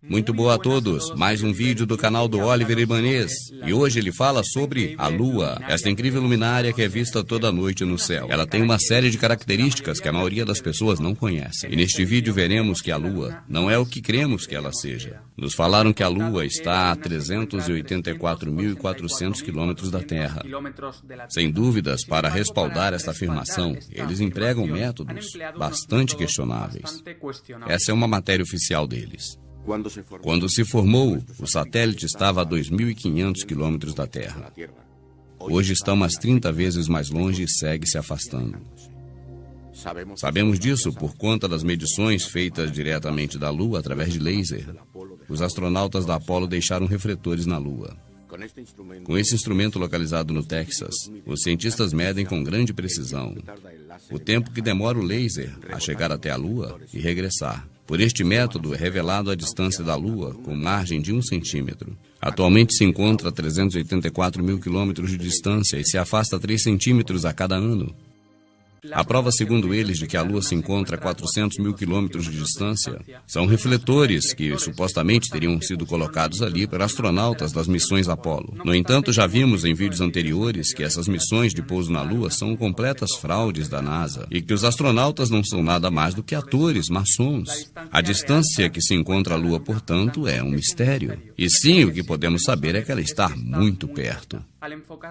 Muito boa a todos, mais um vídeo do canal do Oliver Ibanez. E hoje ele fala sobre a Lua, esta incrível luminária que é vista toda noite no céu. Ela tem uma série de características que a maioria das pessoas não conhece. E neste vídeo veremos que a Lua não é o que cremos que ela seja. Nos falaram que a Lua está a 384.400 quilômetros da Terra. Sem dúvidas, para respaldar esta afirmação, eles empregam métodos bastante questionáveis. Essa é uma matéria oficial deles. Quando se formou, o satélite estava a 2.500 quilômetros da Terra. Hoje está umas 30 vezes mais longe e segue se afastando. Sabemos disso por conta das medições feitas diretamente da Lua através de laser. Os astronautas da Apollo deixaram refletores na Lua. Com esse instrumento localizado no Texas, os cientistas medem com grande precisão o tempo que demora o laser a chegar até a Lua e regressar. Por este método é revelado a distância da Lua com margem de 1 centímetro. Atualmente se encontra a 384 mil quilômetros de distância e se afasta 3 centímetros a cada ano. A prova, segundo eles, de que a Lua se encontra a 400 mil quilômetros de distância são refletores que supostamente teriam sido colocados ali por astronautas das missões Apollo. No entanto, já vimos em vídeos anteriores que essas missões de pouso na Lua são completas fraudes da NASA e que os astronautas não são nada mais do que atores, maçons. A distância que se encontra a Lua, portanto, é um mistério. E sim, o que podemos saber é que ela está muito perto.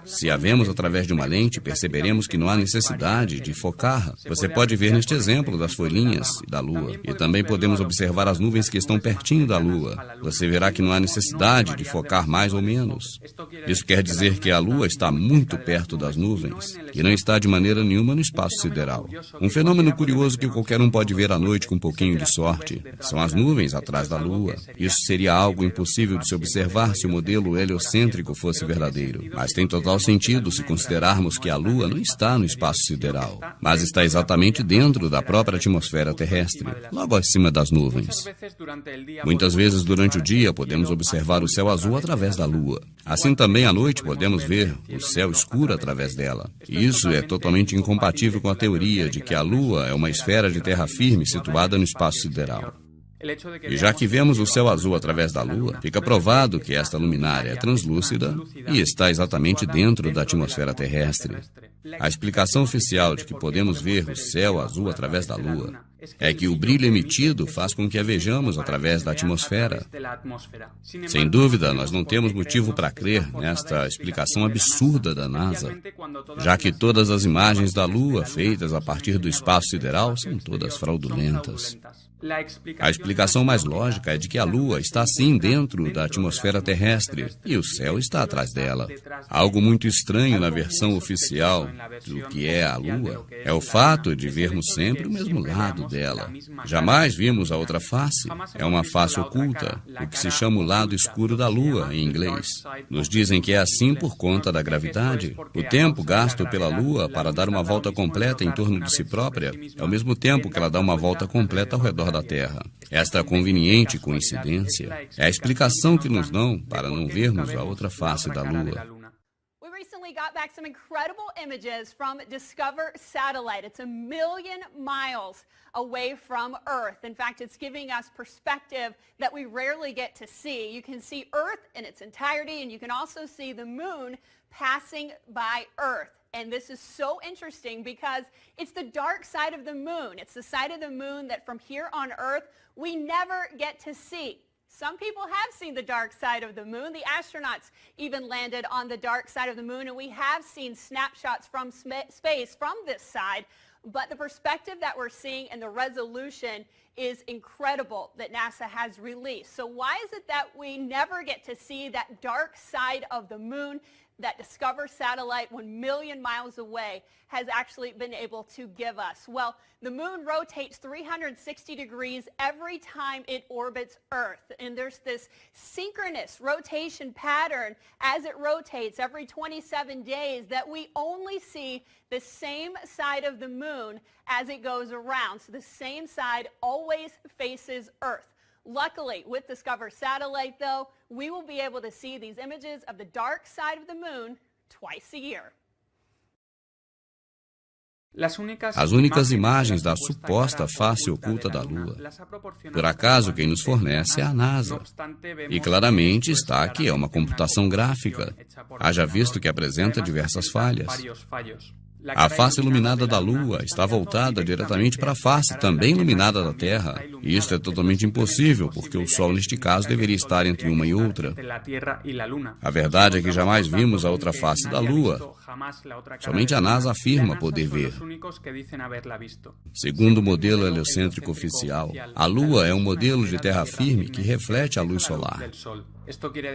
Se a vemos através de uma lente, perceberemos que não há necessidade de focar. Você pode ver neste exemplo das folhinhas da Lua. E também podemos observar as nuvens que estão pertinho da Lua. Você verá que não há necessidade de focar mais ou menos. Isso quer dizer que a Lua está muito perto das nuvens e não está de maneira nenhuma no espaço sideral. Um fenômeno curioso que qualquer um pode ver à noite com um pouquinho de sorte são as nuvens atrás da Lua. Isso seria algo impossível de se observar se o modelo heliocêntrico fosse verdadeiro. Mas tem total sentido se considerarmos que a Lua não está no espaço sideral, mas está exatamente dentro da própria atmosfera terrestre, logo acima das nuvens. Muitas vezes durante o dia podemos observar o céu azul através da Lua. Assim também à noite podemos ver o céu escuro através dela. E isso é totalmente incompatível com a teoria de que a Lua é uma esfera de terra firme situada no espaço sideral. E já que vemos o céu azul através da Lua, fica provado que esta luminária é translúcida e está exatamente dentro da atmosfera terrestre. A explicação oficial de que podemos ver o céu azul através da Lua é que o brilho emitido faz com que a vejamos através da atmosfera. Sem dúvida, nós não temos motivo para crer nesta explicação absurda da NASA, já que todas as imagens da Lua feitas a partir do espaço sideral são todas fraudulentas. A explicação mais lógica é de que a Lua está sim dentro da atmosfera terrestre e o céu está atrás dela. Algo muito estranho na versão oficial do que é a Lua é o fato de vermos sempre o mesmo lado dela. Jamais vimos a outra face. É uma face oculta, o que se chama o lado escuro da Lua em inglês. Nos dizem que é assim por conta da gravidade. O tempo gasto pela Lua para dar uma volta completa em torno de si própria é ao mesmo tempo que ela dá uma volta completa ao redor da Terra. Esta conveniente coincidência é a explicação que nos dão para não vermos a outra face da Lua. We recently got back some incredible images from Discover satellite. It's 1,000,000 miles away from Earth. In fact, it's giving us perspective that we rarely get to see. You can see Earth in its entirety, and you can also see the moon passing by Earth. And this is so interesting because it's the dark side of the moon. It's the side of the moon that from here on Earth, we never get to see. Some people have seen the dark side of the moon. The astronauts even landed on the dark side of the moon, and we have seen snapshots from space from this side. But the perspective that we're seeing and the resolution is incredible that NASA has released. So why is it that we never get to see that dark side of the moon that Discover satellite 1,000,000 miles away has actually been able to give us? Well, the moon rotates 360 degrees every time it orbits Earth. And there's this synchronous rotation pattern as it rotates every 27 days that we only see the same side of the moon as it goes around. So the same side always faces Earth. Luckily, with Discover satellite, though, we will be able to see these images of the dark side of the moon twice a year. As únicas imagens da suposta face oculta da Lua, por acaso, quem nos fornece é a NASA. E claramente está que é uma computação gráfica, haja visto que apresenta diversas falhas. A face iluminada da Lua está voltada diretamente para a face também iluminada da Terra. E isto é totalmente impossível, porque o Sol, neste caso, deveria estar entre uma e outra. A verdade é que jamais vimos a outra face da Lua. Somente a NASA afirma poder ver. Segundo o modelo heliocêntrico oficial, a Lua é um modelo de terra firme que reflete a luz solar.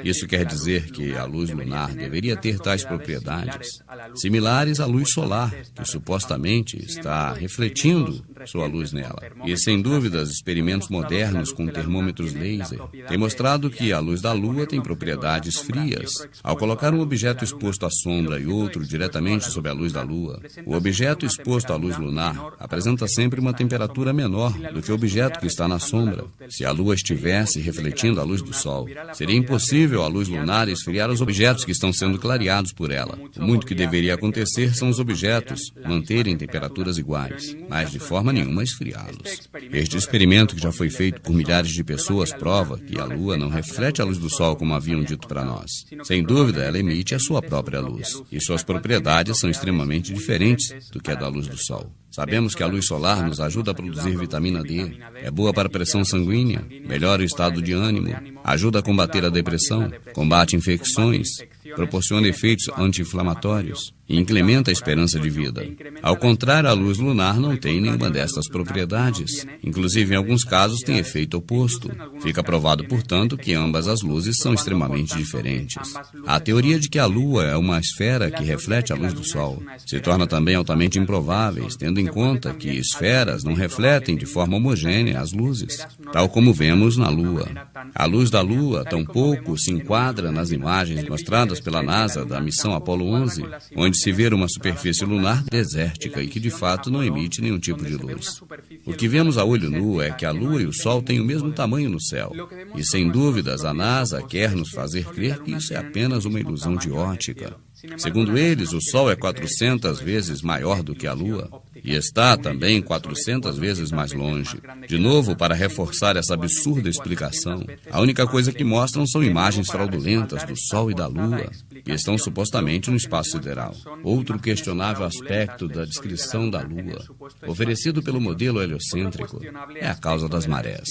Isso quer dizer que a luz lunar deveria ter tais propriedades, similares à luz solar, que supostamente está refletindo sua luz nela. E, sem dúvidas, experimentos modernos com termômetros laser têm mostrado que a luz da Lua tem propriedades frias. Ao colocar um objeto exposto à sombra e outro diretamente sob a luz da Lua, o objeto exposto à luz lunar apresenta sempre uma temperatura menor do que o objeto que está na sombra. Se a Lua estivesse refletindo a luz do Sol, seria impossível a luz lunar esfriar os objetos que estão sendo clareados por ela. O muito que deveria acontecer são os objetos manterem temperaturas iguais, mas de forma nenhuma esfriá-los. Este experimento, que já foi feito por milhares de pessoas, prova que a Lua não reflete a luz do Sol como haviam dito para nós. Sem dúvida, ela emite a sua própria luz, e suas propriedades são extremamente diferentes do que a da luz do Sol. Sabemos que a luz solar nos ajuda a produzir vitamina D, é boa para a pressão sanguínea, melhora o estado de ânimo, ajuda a combater a depressão, combate infecções, proporciona efeitos anti-inflamatórios e incrementa a esperança de vida. Ao contrário, a luz lunar não tem nenhuma destas propriedades. Inclusive, em alguns casos, tem efeito oposto. Fica provado, portanto, que ambas as luzes são extremamente diferentes. A teoria de que a Lua é uma esfera que reflete a luz do Sol se torna também altamente improvável, tendo em conta que esferas não refletem de forma homogênea as luzes, tal como vemos na Lua. A luz da Lua tampouco se enquadra nas imagens mostradas pela NASA da missão Apollo 11, onde se vê uma superfície lunar desértica e que de fato não emite nenhum tipo de luz. O que vemos a olho nu é que a Lua e o Sol têm o mesmo tamanho no céu. E sem dúvidas a NASA quer nos fazer crer que isso é apenas uma ilusão de ótica. Segundo eles, o Sol é 400 vezes maior do que a Lua e está também 400 vezes mais longe. De novo, para reforçar essa absurda explicação, a única coisa que mostram são imagens fraudulentas do Sol e da Lua, que estão supostamente no espaço sideral. Outro questionável aspecto da descrição da Lua, oferecido pelo modelo heliocêntrico, é a causa das marés.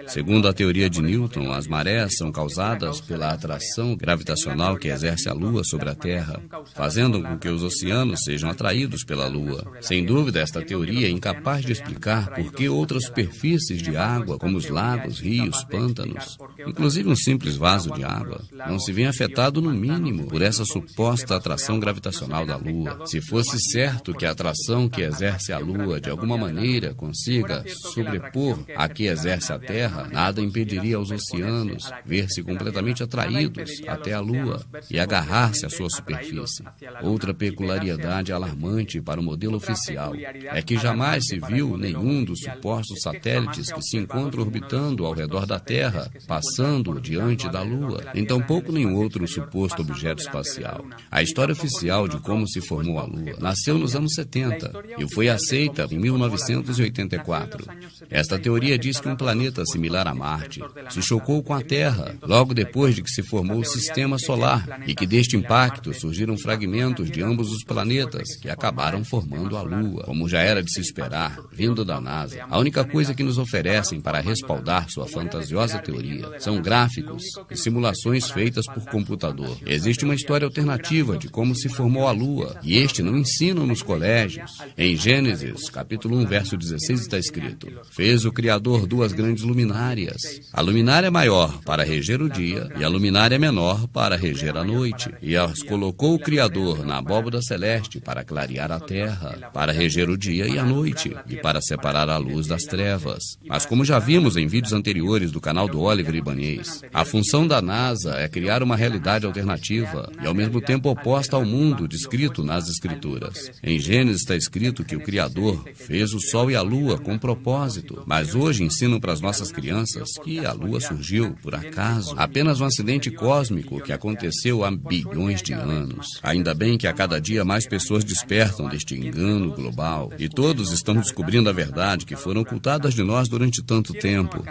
Segundo a teoria de Newton, as marés são causadas pela atração gravitacional que exerce a Lua sobre a Terra, fazendo com que os oceanos sejam atraídos pela Lua. Sem dúvida, esta teoria é incapaz de explicar por que outras superfícies de água, como os lagos, rios, pântanos, inclusive um simples vaso de água, não se vê afetado no mínimo por essa suposta atração gravitacional da Lua. Se fosse certo que a atração que exerce a Lua de alguma maneira consiga sobrepor a que exerce a Terra, nada impediria aos oceanos ver-se completamente atraídos até a Lua e agarrar-se à sua superfície. Outra peculiaridade alarmante para o modelo oficial é que jamais se viu nenhum dos supostos satélites que se encontram orbitando ao redor da Terra, passando diante da Lua, nem tampouco nenhum outro suposto objeto espacial. A história oficial de como se formou a Lua nasceu nos anos 70 e foi aceita em 1984. Esta teoria diz que um planeta similar a Marte se chocou com a Terra logo depois de que se formou o Sistema Solar e que deste impacto surgiram fragmentos de ambos os planetas que acabaram formando a Lua. Como já era de se esperar, vindo da NASA, a única coisa que nos oferecem para respaldar sua fantasiosa teoria são gráficos e simulações feitas por computador. Existe uma história alternativa de como se formou a Lua, e este não ensinam nos colégios. Em Gênesis, capítulo 1, verso 16, está escrito: fez o Criador duas grandes luminárias, a luminária maior para reger o dia e a luminária menor para reger a noite, e as colocou o Criador na abóbada celeste para clarear a terra, para reger o dia e a noite, e para separar a luz das trevas. Mas como já vimos em vídeos anteriores do canal do Oliver Ibanez, a função da NASA é criar uma realidade alternativa nova e ao mesmo tempo oposta ao mundo descrito nas Escrituras. Em Gênesis está escrito que o Criador fez o Sol e a Lua com propósito, mas hoje ensinam para as nossas crianças que a Lua surgiu por acaso, apenas um acidente cósmico que aconteceu há bilhões de anos. Ainda bem que a cada dia mais pessoas despertam deste engano global e todos estamos descobrindo a verdade que foram ocultadas de nós durante tanto tempo.